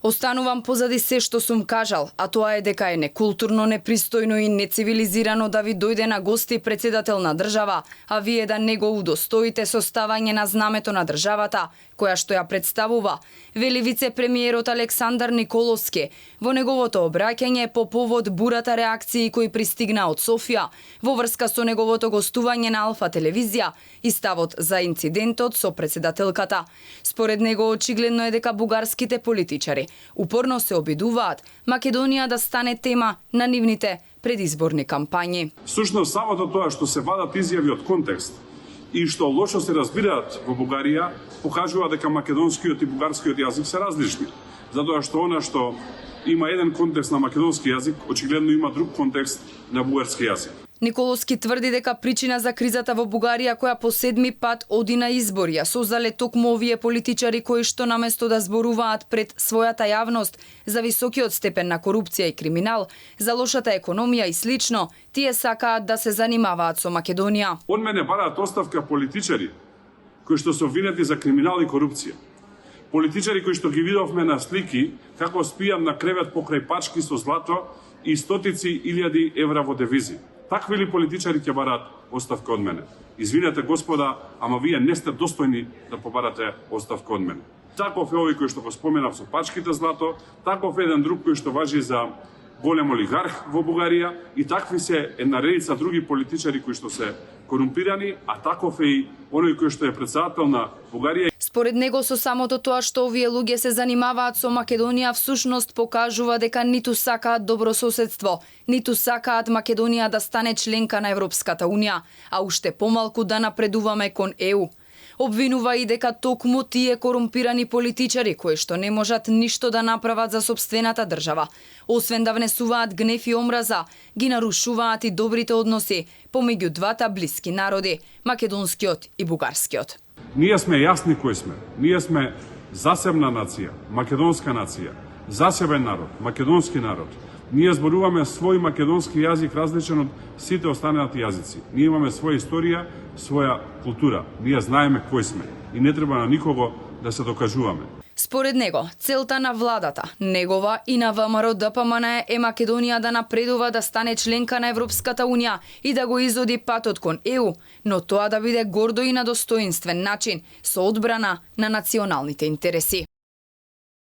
Останувам позади се што сум кажал, а тоа е дека е некултурно, непристојно и нецивилизирано да ви дојде на гости председател на држава, а вие да не го удостоите со ставање на знамето на државата, која што ја представува, вели вице-премиерот Александар Николовски во неговото обраќање по повод бурата реакции кои пристигна од Софија во врска со неговото гостување на Алфа телевизија и ставот за инцидентот со председателката. Според него очигледно е дека бугарските политичари упорно се обидуваат Македонија да стане тема на нивните предизборни кампањи. Всушност, самото тоа што се вадат изјави од контекст и што лошо се разбираат во Бугарија, покажува дека македонскиот и бугарскиот јазик се различни. Затоа што она што има еден контекст на македонски јазик, очигледно има друг контекст на бугарски јазик. Николовски тврди дека причина за кризата во Бугарија, која по 7-ми пат оди на избори, ја создале токму овие политичари кои што наместо да зборуваат пред својата јавност за високиот степен на корупција и криминал, за лошата економија и слично, тие сакаат да се занимаваат со Македонија. Од мене бараат оставка политичари кои што се обвинети за криминал и корупција. Политичари кои што ги видовме на слики како спијам на кревет покрај пачки со злато и стотици илјади евра во девизи. Такви ли политичари ќе бараат оставка од мене? Извинете, господа, ама вие не сте достојни да побарате оставка од мене. Таков е овој кој што го споменав со пачките злато, таков е еден друг кој што важи за голем олигарх во Бугарија и такви се една редица други политичари кои што се корумпирани, а таков е и оној кој што е председател на Бугарија. Според него, со самото тоа што овие луѓе се занимаваат со Македонија, всушност покажува дека ниту сакаат добрососедство, ниту сакаат Македонија да стане членка на Европската Унија, а уште помалку да напредуваме кон ЕУ. Обвинува и дека токму тие корумпирани политичари кои што не можат ништо да направат за сопствената држава, освен да внесуваат гнев и омраза, ги нарушуваат и добрите односи помеѓу двата блиски народи, македонскиот и бугарскиот. Ние сме јасни кои сме. Ние сме засебна нација, македонска нација, засебен народ, македонски народ. Ние зборуваме свој македонски јазик различен од сите останати јазици. Ние имаме своја историја, своја култура. Ние знаеме кои сме и не треба на никого да се докажуваме. Според него, целта на владата, негова и на ВМРО ДПМН е Македонија да напредува да стане членка на Европската Унија и да го изоди патот кон ЕУ, но тоа да биде гордо и на достоинствен начин, со одбрана на националните интереси.